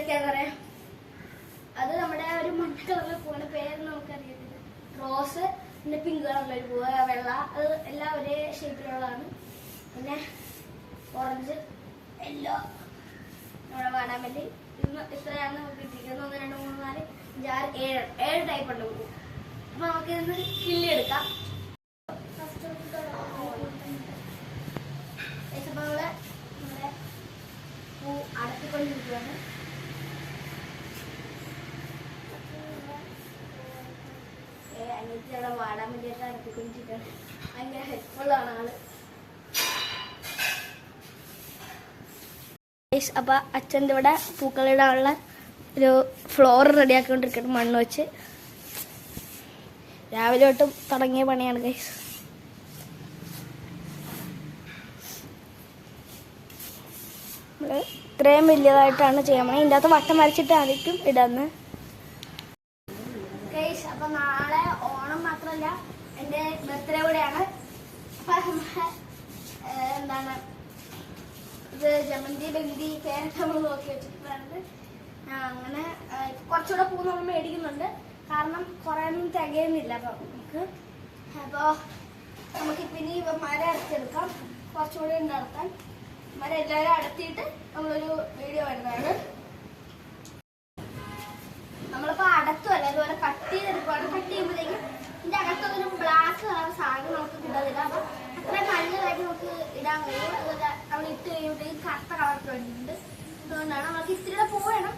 ഏതൊക്കെയാന്ന് പറയാം. അത് നമ്മുടെ ഒരു മഞ്ഞ കളറിലെ പൂവിന്റെ പേര് നമുക്കറിയത്തില്ല. റോസ്, പിന്നെ പിങ്ക് കളറിലൊരു പൂവ്, വെള്ള, അത് എല്ലാം ഒരേ ഷേപ്പിലുള്ളതാണ്. പിന്നെ ഓറഞ്ച്, യെല്ലോ, നമ്മുടെ വാടാമല്ലി. ഇന്ന് ഇത്രയാണ് നമുക്ക് കിട്ടിയിരിക്കുന്നത്. 1, 2, 3, 4, 5, 6, 7 ടൈപ്പ് ഉണ്ട് പൂ. അപ്പൊ നമുക്ക് ഇന്ന് കിള്ളി എടുക്കാം. നമ്മുടെ പൂ അടക്കിക്കൊണ്ടിരിക്കുകയാണ്. അനിയത്തിയുടെ വാടാമല്ലിയൊക്കെ അടക്കിക്കൊണ്ടിരിക്കുകയാണ്. ഭയങ്കര ഹെൽപ്ഫുള്ളാണ് ആള്. അപ്പൊ അച്ഛൻ്റെ ഇവിടെ പൂക്കളിടാനുള്ള ഒരു ഫ്ലോർ റെഡിയാക്കിക്കൊണ്ടിരിക്കണം മണ്ണ് വെച്ച്. രാവിലെ തൊട്ടും തുടങ്ങിയ പണിയാണ് ഗൈസ്. നമ്മള് ഇത്രയും വലിയതായിട്ടാണ് ചെയ്യാൻ പോണത്. ഇതിൻ്റെ അകത്ത് വട്ടം വരച്ചിട്ട് ആയിരിക്കും ഇടാന്ന് ഗൈസ്. അപ്പൊ നാളെ ഓണം മാത്രമല്ല, എൻ്റെ ബർത്ത്ഡേ കൂടെയാണ്. അപ്പൊ എന്താണ് ഇത് ജമന്തി ബന്തി പേരൊക്കെ നമ്മൾ നോക്കി വെച്ചിട്ടുണ്ട്. അങ്ങനെ കുറച്ചുകൂടെ പൂ നമ്മൾ മേടിക്കുന്നുണ്ട്. കാരണം കുറേ ഒന്നും തികയുന്നില്ല. അപ്പൊ നമുക്കിപ്പം ഇനി മരം അടച്ചെടുക്കാം. കുറച്ചുകൂടി ഉണ്ട് അടക്കാൻ. മരം എല്ലാവരും അടത്തിയിട്ട് നമ്മളൊരു വീഡിയോ വരുന്നതാണ്. നമ്മളിപ്പോൾ അടത്തുമല്ല, അതുപോലെ കട്ട് ചെയ്തെടുക്കുകയാണ്. കട്ട് ചെയ്യുമ്പോഴത്തേക്കും ഇതിൻ്റെ അകത്തൊരു ബ്ലാക്ക് കളർ സാധനം നമുക്ക് കിട്ടുന്നില്ല. അപ്പൊ അത്രയും നല്ലതായിട്ട് നമുക്ക് ഇടാൻ കഴിയും. അതുപോലെ നമ്മൾ ഇട്ട് കഴിയുമ്പോഴത്തേക്കും കറുത്ത കളറൊക്കെ വരുന്നുണ്ട്. അതുകൊണ്ടാണ് നമുക്ക് ഇത്തിരിയുടെ പൂ വേണം.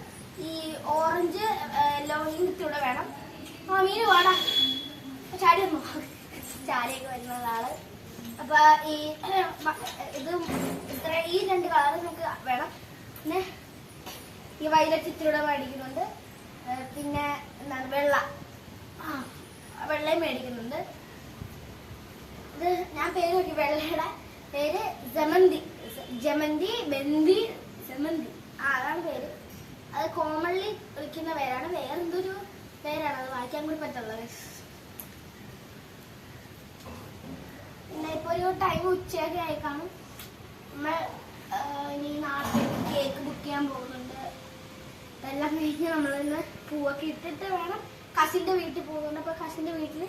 ഈ ഓറഞ്ച് യെല്ലോയും ഇത്തിരിയുടെ വേണം. ആ മീന് വാടാ ചാടി വന്നു. ചാടിയൊക്കെ വരുന്ന ആള്. അപ്പൊ ഈ ഇത് ഇത്ര ഈ 2 കളർ നമുക്ക് വേണം. പിന്നെ ഈ വയലറ്റ് ഇത്തിരിയുടെ മേടിക്കുന്നുണ്ട്. പിന്നെ എന്താണ് വെള്ള, വെള്ളയും മേടിക്കുന്നുണ്ട്. ഇത് ഞാൻ പേര് നോക്കി. വെള്ളയുടെ പേര് ജമന്തി, ജമന്തി ബന്തി ജമന്തി, അതാണ് പേര്. അത് കോമൺലി വിളിക്കുന്ന പേരാണ്. വേറെന്തൊരു പേരാണ്, അത് വായിക്കാൻ കൂടി പറ്റുള്ളത്. പിന്നെ ഇപ്പൊ ഒരു ടൈം ഉച്ചയൊക്കെ ആയി കാണും. നമ്മൾ ഇനി നാട്ടിൽ കേക്ക് ബുക്ക് ചെയ്യാൻ പോകുന്നുണ്ട്. ഇതെല്ലാം കഴിഞ്ഞ് നമ്മളിന്ന് പൂവൊക്കെ ഇട്ടിട്ട് വേണം. കസിന്റെ വീട്ടിൽ പോകുന്നുണ്ട്. അപ്പൊ കസിന്റെ വീട്ടില്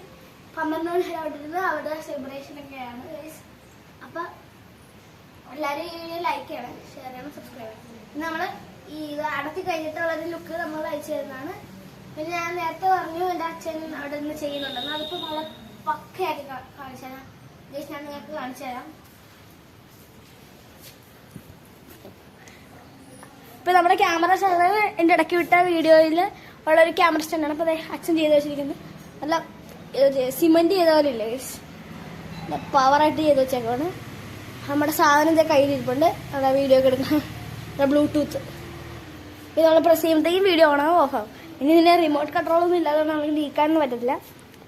12 മണി വരെ അവിടെ ഇരുന്ന് അവിടെ സെലിബ്രേഷൻ ഒക്കെയാണ്. അപ്പൊ എല്ലാവരും ഈ വീഡിയോ ലൈക്ക് ചെയ്യണം, ഷെയർ ചെയ്യണം, സബ്സ്ക്രൈബ് ചെയ്യണം. നമ്മള് ഈ ഇത് അടത്തി കഴിഞ്ഞിട്ടുള്ളൊരു ലുക്ക് നമ്മൾ അയച്ചു തരുന്നതാണ്. പിന്നെ ഞാൻ നേരത്തെ പറഞ്ഞു എൻ്റെ അച്ഛൻ അവിടെ നിന്ന് ചെയ്യുന്നുണ്ടെന്ന്. അതിപ്പോൾ നല്ല പക്കയാക്കി കാണിച്ചു തരാം. ഞാൻ നിങ്ങൾക്ക് കാണിച്ചു തരാം. ഇപ്പൊ നമ്മുടെ ക്യാമറ സ്റ്റാൻഡ് എൻ്റെ ഇടയ്ക്ക് വിട്ട വീഡിയോയിൽ ഉള്ളൊരു ക്യാമറ സ്റ്റാൻഡാണ്. അപ്പോൾ അച്ഛൻ ചെയ്ത് വെച്ചിരിക്കുന്നത് നല്ല സിമെന്റ് ചെയ്ത പോലെ ഇല്ലേ, പവറായിട്ട് ചെയ്ത് വെച്ചേക്കാണ്. നമ്മുടെ സാധനം കയ്യിലിരിപ്പുണ്ട്. അവിടെ വീഡിയോ ഒക്കെ എടുക്കണം. ബ്ലൂടൂത്ത് ഇത് നമ്മൾ പ്രസ് ചെയ്യുമ്പോഴത്തേക്കും വീഡിയോ ഓണാവും ഓഫാവും. ഇനി ഇതിന് റിമോട്ട് കൺട്രോളൊന്നും ഇല്ലാതെ നമുക്ക് നീക്കാനൊന്നും പറ്റത്തില്ല.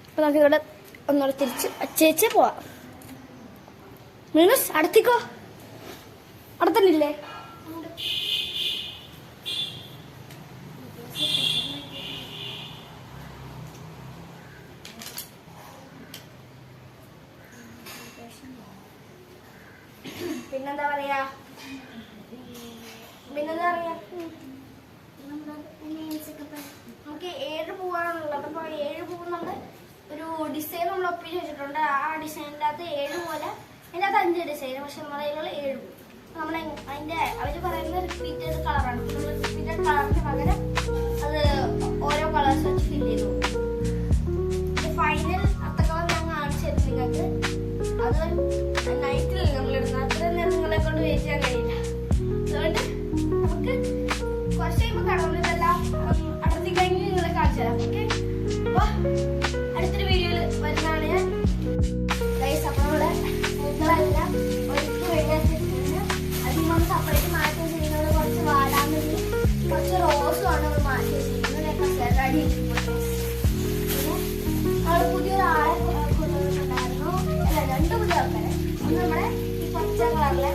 അപ്പൊ നമുക്ക് ഇവിടെ ഒന്നുകൂടെ തിരിച്ച് അച്ചേച്ച് പോവാം. മീനസ് അടുത്തിക്കോ, അടുത്തന്നില്ലേ? പിന്നെന്താ പറയാ, നമുക്ക് 7 പൂവാണുള്ളത്. അപ്പൊ 7 പൂവ് നമ്മൾ ഒരു ഡിസൈൻ നമ്മൾ ഒപ്പിച്ച് വെച്ചിട്ടുണ്ട്. ആ ഡിസൈനിൻ്റെ അകത്ത് 7 പോലെ, അതിൻ്റെ അകത്ത് 5 ഡിസൈൻ. പക്ഷെ നമ്മുടെ കയ്യിലുള്ള 7 പൂ. നമ്മൾ അതിന്റെ അവര് പറയുന്നത് റിപ്പീറ്റഡ് കളറാണ്. നമ്മൾ റിപ്പീറ്റഡ് കളറിന് പകരം അത് ഓരോ കളേഴ്സ് വെച്ച് ഫില്ല് ചെയ്തു. ഫൈനൽ അത്ത കളർ ഞാൻ കാണിച്ചു തരും നിങ്ങൾക്ക്. അത് നൈറ്റിൽ നമ്മൾ ഇടുന്നത്. അത്രയും നേരം നിങ്ങളെ കൊണ്ട് വെയിറ്റ് ചെയ്യാൻ കഴിയില്ല. അതുകൊണ്ട് നമുക്ക് കുറച്ച് കഴിയുമ്പോൾ കടന്നു ഇതെല്ലാം അടർത്തി കഴിഞ്ഞ് നിങ്ങളെ കാണിച്ചു തരാം. ഓക്കെ, അപ്പൊ അടുത്തൊരു വീഡിയോയിൽ വരുന്നതാണ് ഞാൻ. അപ്പൊ നമ്മുടെ പൂക്കളെല്ലാം ഒരുക്കി റെഡിയാക്കിയിട്ടുണ്ട്. അതിൽ നമ്മൾ സെപ്പറേറ്റ് മാറ്റി വെച്ചിരിക്കുന്നത് കുറച്ച് വാടാമല്ലി, കുറച്ച് റോസുമാണ് നമ്മൾ മാറ്റി വെച്ചിരിക്കുന്നത്. കസേരടി പിന്നെ നമ്മൾ പുതിയൊരു ആളെ കൊണ്ടുവന്നിട്ടുണ്ടായിരുന്നു. അല്ല, 2 പുതിയ ആൾക്കാരെ. ഒന്ന് നമ്മുടെ ഈ പച്ച കളറിലെ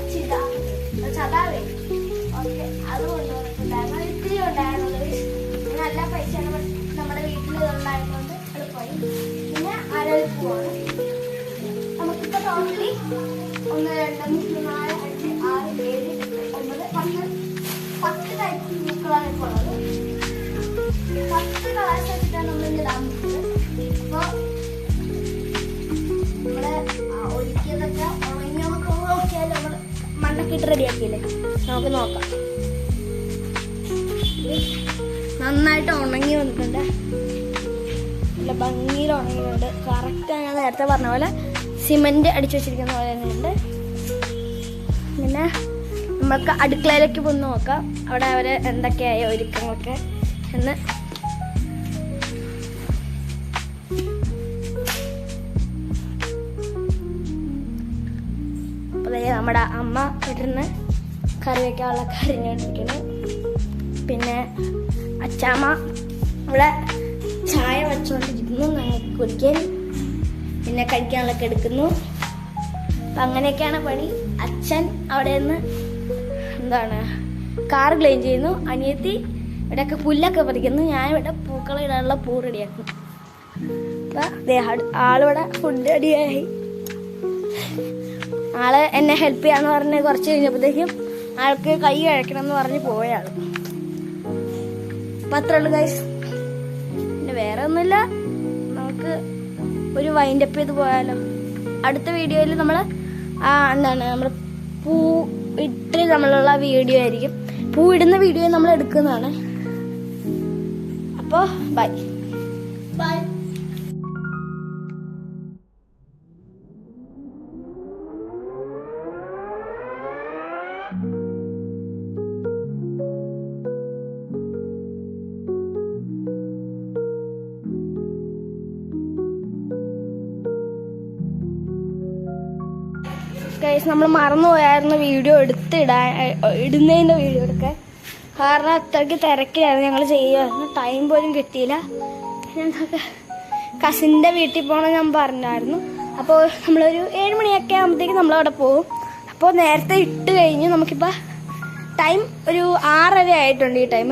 ചതാവേ, ഓക്കെ, അത് കൊണ്ടുവന്നിട്ടുണ്ടായിരുന്നു. ഇത്തിരി ഉണ്ടായിരുന്നത് നല്ല പൈസയാണ്. നമ്മുടെ വീട്ടിൽ ഉണ്ടായിരുന്നുകൊണ്ട് എളുപ്പമായി. പിന്നെ അരളിപ്പൂവാണ്. നമുക്കിപ്പോൾ ടോട്ടലി 1, 2, 3, 4, 5, 6, 7, 8, 9, 10 ടൈപ്പ് പൂക്കളാണ് ഇപ്പോൾ ഉള്ളത്. ഉണക്കിയിട്ട് റെഡിയാക്കിയില്ലേ, നമുക്ക് നോക്കാം. നന്നായിട്ട് ഉണങ്ങി വന്നിട്ടുണ്ട്, നല്ല ഭംഗിയിൽ ഉണങ്ങിയിട്ടുണ്ട്. കറക്റ്റ് ഞാൻ നേരത്തെ പറഞ്ഞ പോലെ സിമെന്റ് അടിച്ചു വെച്ചിരിക്കുന്ന പോലെ തന്നെയുണ്ട്. പിന്നെ നമുക്ക് അടുക്കളയിലേക്ക് പോയി നോക്കാം, അവിടെ അവർ എന്തൊക്കെയായോ ഒരുക്കങ്ങളൊക്കെ എന്ന്. അപ്പോൾ നമ്മുടെ അമ്മ ഇട്ടിരുന്ന് കറി വയ്ക്കാനുള്ള കറിഞ്ഞോണ്ടിരിക്കുന്നു. പിന്നെ അച്ചാമ്മ ഇവിടെ ചായ വെച്ചുകൊണ്ടിരിക്കുന്നു ഞങ്ങൾക്ക് കുടിക്കാൻ, പിന്നെ കഴിക്കാനുള്ളൊക്കെ എടുക്കുന്നു. അപ്പം അങ്ങനെയൊക്കെയാണ് പണി. അച്ഛൻ അവിടെ നിന്ന് കാർ ക്ലീൻ ചെയ്യുന്നു. അനിയത്തി ഇവിടെയൊക്കെ പുല്ലൊക്കെ പറിക്കുന്നു. ഞാനിവിടെ പൂക്കൾ ഇടാനുള്ള പൂ റെഡിയാക്കും. അപ്പം ആളിവിടെ ഫുഡ് റെഡിയായി. ആള് എന്നെ ഹെൽപ്പ് ചെയ്യാന്ന് പറഞ്ഞ് കുറച്ച് കഴിഞ്ഞപ്പോഴത്തേക്കും ആൾക്ക് കൈ കഴിക്കണം എന്ന് പറഞ്ഞ് പോയാൾ. അപ്പം അത്രേ ഉള്ളൂ ഗൈസ്. പിന്നെ വേറെ ഒന്നുമില്ല, നമുക്ക് ഒരു വൈൻഡപ്പ് ചെയ്ത് പോയാലോ. അടുത്ത വീഡിയോയിൽ നമ്മൾ നമ്മൾ പൂ ഇട്ട് നമ്മളുള്ള വീഡിയോ ആയിരിക്കും. പൂ ഇടുന്ന വീഡിയോ നമ്മൾ എടുക്കുന്നതാണ്. അപ്പോൾ ബൈ ബൈ. ഗൈസ്, നമ്മൾ മറന്നുപോയായിരുന്നു വീഡിയോ ഇടുന്നതിൻ്റെ വീഡിയോ എടുക്കാൻ. കാരണം അത്രയ്ക്ക് തിരക്കിലായിരുന്നു ഞങ്ങൾ ചെയ്യുമായിരുന്നു, ടൈം പോലും കിട്ടിയില്ല. ഞങ്ങൾക്ക് കസിൻ്റെ വീട്ടിൽ പോകണം ഞാൻ പറഞ്ഞായിരുന്നു. അപ്പോൾ നമ്മളൊരു 7 മണിയൊക്കെ ആകുമ്പോഴത്തേക്കും നമ്മളവിടെ പോകും. അപ്പോൾ നേരത്തെ ഇട്ട് കഴിഞ്ഞ് നമുക്കിപ്പോൾ ടൈം ഒരു 6:30 ആയിട്ടുണ്ട്. ഈ ടൈം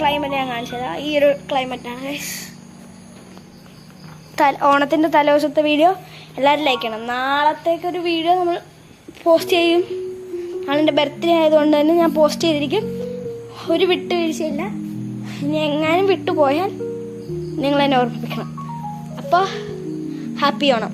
ക്ലൈമറ്റ് ഞാൻ കാണിച്ചത് ഈ ഒരു ക്ലൈമറ്റാണ് ഗൈസ്. ഓണത്തിൻ്റെ തലേദിവസത്തെ വീഡിയോ എല്ലാവരും ലൈക്ക് ചെയ്യണം. നാളത്തേക്കൊരു വീഡിയോ നമ്മൾ പോസ്റ്റ് ചെയ്യും. നാളെൻ്റെ ബർത്ത്ഡേ ആയതുകൊണ്ട് തന്നെ ഞാൻ പോസ്റ്റ് ചെയ്തിരിക്കും. ഒരു വിട്ടുവീഴ്ചയില്ല. ഇനി എങ്ങാനും വിട്ടുപോയാൽ നിങ്ങളെന്നെ ഓർമ്മിപ്പിക്കണം. അപ്പോൾ ഹാപ്പി ഓണം.